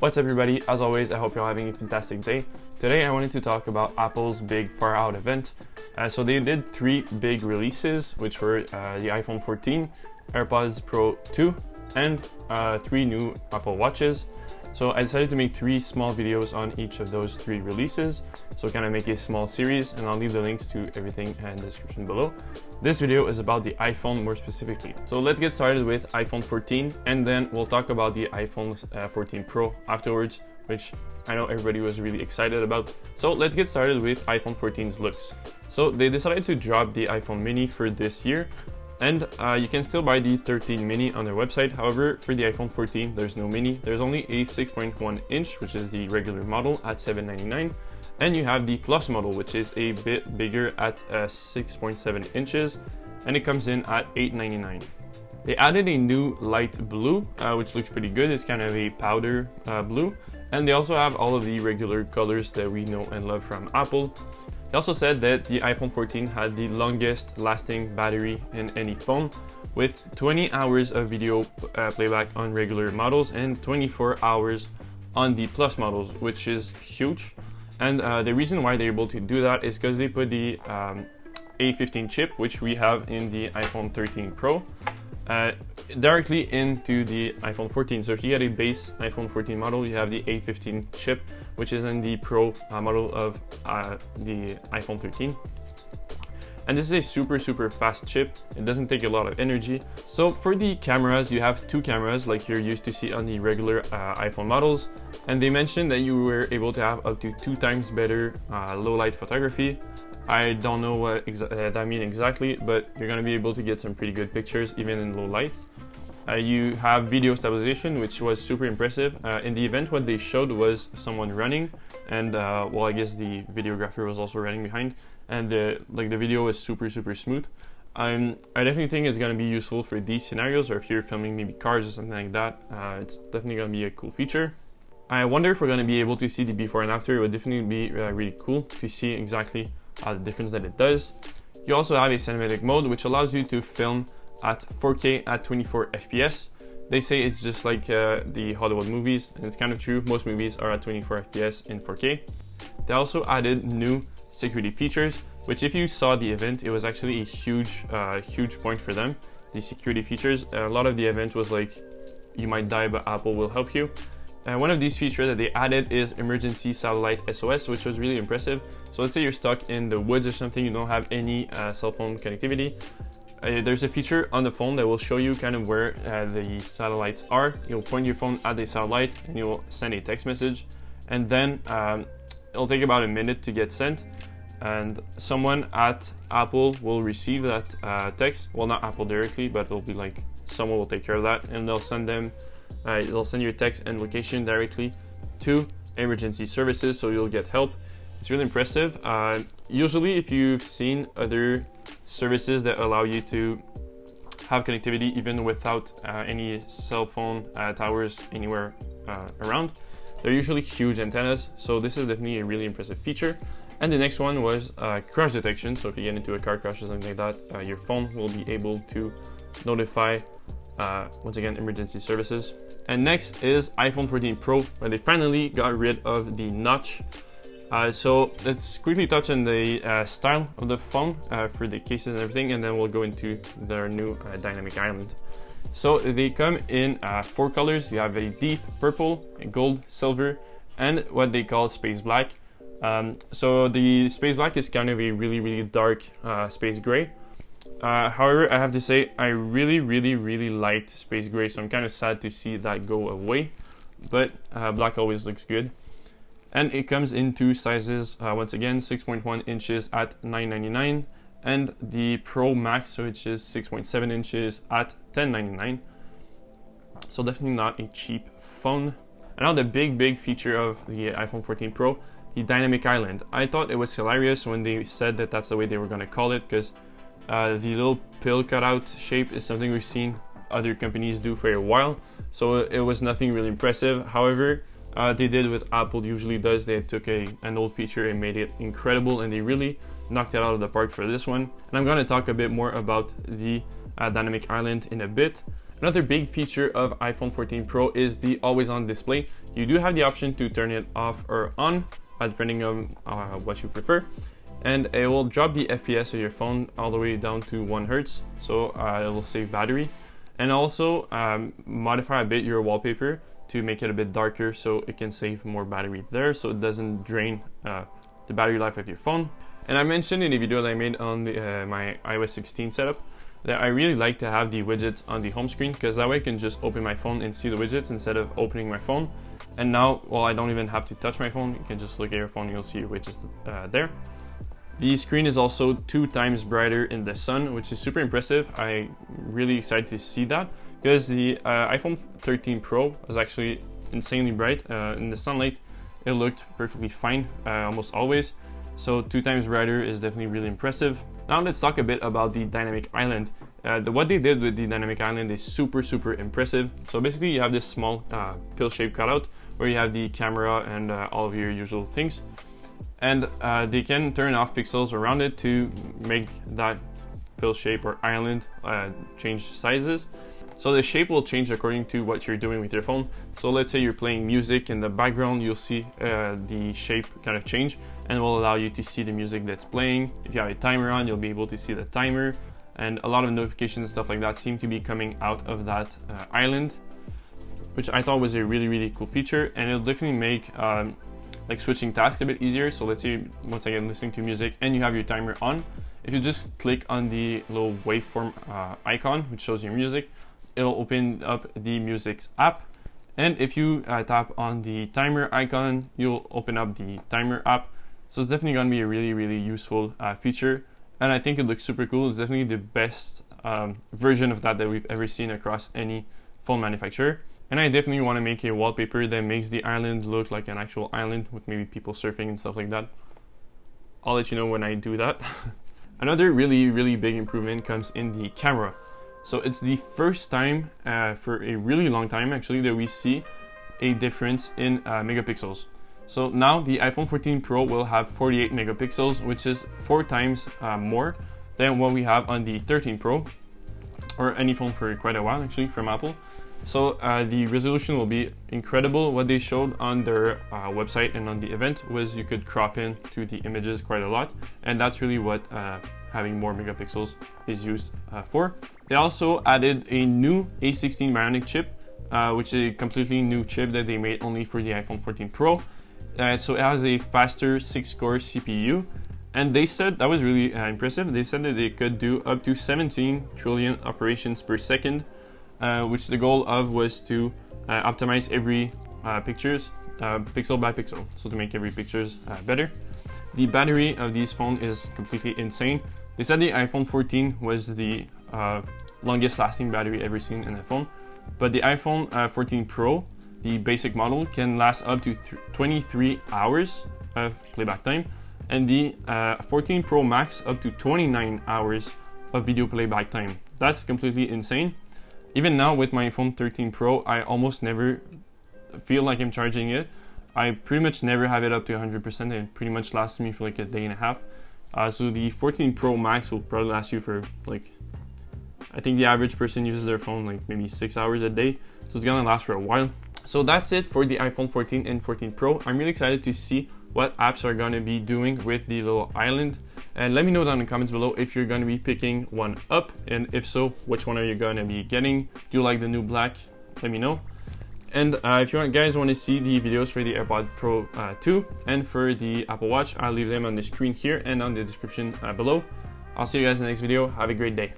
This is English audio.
What's up everybody, as always I hope you're having a fantastic day. Today I wanted to talk about Apple's big far out event. So they did 3 big releases, which were the iPhone 14, AirPods Pro 2, and 3 new Apple Watches. So I decided to make 3 small videos on each of those 3 releases, so kind of make a small series, and I'll leave the links to everything in the description below. This video is about the iPhone more specifically. So let's get started with iPhone 14, and then we'll talk about the iPhone 14 Pro afterwards, which I know everybody was really excited about. So let's get started with iPhone 14's looks. So they decided to drop the iPhone mini for this year, and you can still buy the 13 mini on their website. However, for the iPhone 14 there's no mini. There's only a 6.1 inch, which is the regular model at $799, and you have the plus model, which is a bit bigger at 6.7 inches, and it comes in at $899. They added a new light blue, which looks pretty good. It's kind of a powder blue, and they also have all of the regular colors that we know and love from Apple. They also said that the iPhone 14 had the longest lasting battery in any phone, with 20 hours of video playback on regular models and 24 hours on the Plus models, which is huge. And the reason why they're able to do that is because they put the A15 chip, which we have in the iPhone 13 Pro, directly into the iPhone 14. So if you get a base iPhone 14 model, you have the A15 chip, which is in the Pro model of the iPhone 13. And this is a super fast chip. It doesn't take a lot of energy. So for the cameras, you have 2 cameras like you're used to see on the regular iPhone models, and they mentioned that you were able to have up to 2 times better low light photography. I don't know what that means exactly, but you're going to be able to get some pretty good pictures even in low light. You have video stabilization, which was super impressive. In the event, what they showed was someone running, and well, I guess the videographer was also running behind, and the video was super smooth. I definitely think it's going to be useful for these scenarios, or if you're filming maybe cars or something like that. It's definitely going to be a cool feature. I wonder if we're going to be able to see the before and after. It would definitely be really cool to see exactly the difference that it does. You also have a cinematic mode, which allows you to film at 4K at 24 FPS. They say it's just like the Hollywood movies, and it's kind of true. Most movies are at 24 FPS in 4K. They also added new security features, which if you saw the event, it was actually a huge point for them. The security features, a lot of the event was like, you might die, but Apple will help you. One of these features that they added is emergency satellite SOS, which was really impressive. So let's say you're stuck in the woods or something, you don't have any cell phone connectivity. There's a feature on the phone that will show you kind of where the satellites are. You'll point your phone at the satellite and you'll send a text message, and then it'll take about a minute to get sent, and someone at Apple will receive that text. Well, not Apple directly, but it'll be like someone will take care of that, and they'll send your text and location directly to emergency services, so you'll get help. It's really impressive. Usually if you've seen other services that allow you to have connectivity even without any cell phone towers anywhere around, they're usually huge antennas, so this is definitely a really impressive feature. And the next one was crash detection. So if you get into a car crash or something like that, your phone will be able to notify once again emergency services. And next is iPhone 14 Pro, where they finally got rid of the notch. So let's quickly touch on the style of the phone for the cases and everything, and then we'll go into their new dynamic island. So they come in 4 colors. You have a deep purple, a gold, silver, and what they call space black. So the space black is kind of a really dark space gray. However, I have to say I really liked space gray, so I'm kind of sad to see that go away, but black always looks good. And it comes in 2 sizes, once again 6.1 inches at $999, and the Pro Max, which is 6.7 inches at $1099. So definitely not a cheap phone. And now the big feature of the iPhone 14 Pro, the dynamic island. I thought it was hilarious when they said that that's the way they were going to call it, because the little pill cutout shape is something we've seen other companies do for a while, so it was nothing really impressive. However, they did what Apple usually does. They took an old feature and made it incredible, and they really knocked it out of the park for this one. And I'm going to talk a bit more about the dynamic island in a bit. Another big feature of iPhone 14 Pro is the always on display. You do have the option to turn it off or on, depending on what you prefer. And it will drop the FPS of your phone all the way down to 1 Hz, so it will save battery. And also modify a bit your wallpaper to make it a bit darker so it can save more battery there, so it doesn't drain the battery life of your phone. And I mentioned in a video that I made on my iOS 16 setup that I really like to have the widgets on the home screen, because that way I can just open my phone and see the widgets instead of opening my phone. And now, well, I don't even have to touch my phone. You can just look at your phone and you'll see your widgets there. The screen is also 2 times brighter in the sun, which is super impressive. I'm really excited to see that, because the iPhone 13 Pro was actually insanely bright. In the sunlight, it looked perfectly fine, almost always. So 2 times brighter is definitely really impressive. Now let's talk a bit about the dynamic island. What they did with the dynamic island is super impressive. So basically you have this small pill-shaped cutout where you have the camera and all of your usual things. And they can turn off pixels around it to make that pill shape or island change sizes. So the shape will change according to what you're doing with your phone. So let's say you're playing music in the background, you'll see the shape kind of change, and will allow you to see the music that's playing. If you have a timer on, you'll be able to see the timer, and a lot of notifications and stuff like that seem to be coming out of that island, which I thought was a really cool feature, and it'll definitely make like switching tasks a bit easier. So let's say once again listening to music and you have your timer on, if you just click on the little waveform icon which shows your music, it'll open up the Music's app. And if you tap on the timer icon, you'll open up the timer app. So it's definitely going to be a really useful feature, and I think it looks super cool. It's definitely the best version of that we've ever seen across any phone manufacturer. And I definitely want to make a wallpaper that makes the island look like an actual island with maybe people surfing and stuff like that. I'll let you know when I do that. Another really big improvement comes in the camera. So it's the first time for a really long time actually that we see a difference in megapixels. So now the iPhone 14 Pro will have 48 megapixels, which is 4 times more than what we have on the 13 Pro, or any phone for quite a while actually from Apple. So the resolution will be incredible. What they showed on their website and on the event was you could crop in to the images quite a lot, and that's really what having more megapixels is used for. They also added a new A16 Bionic chip, which is a completely new chip that they made only for the iPhone 14 Pro. So it has a faster 6-core CPU, and they said that was really impressive. They said that they could do up to 17 trillion operations per second, which the goal of was to optimize every pictures pixel by pixel, so to make every pictures better. The battery of these phones is completely insane. They said the iPhone 14 was the longest lasting battery ever seen in a phone, but the iPhone 14 Pro, the basic model, can last up to 23 hours of playback time, and the 14 Pro Max up to 29 hours of video playback time. That's completely insane. Even now with my iPhone 13 Pro, I almost never feel like I'm charging it. I pretty much never have it up to 100%, and it pretty much lasts me for like a day and a half. So the 14 Pro Max will probably last you for like, I think the average person uses their phone like maybe 6 hours a day, so it's gonna last for a while. So that's it for the iPhone 14 and 14 Pro. I'm really excited to see what apps are gonna be doing with the little island, and let me know down in the comments below if you're gonna be picking one up, and if so, which one are you gonna be getting. Do you like the new black? Let me know. And if you guys want to see the videos for the AirPods Pro 2 and for the Apple Watch, I'll leave them on the screen here and on the description below. I'll see you guys in the next video. Have a great day.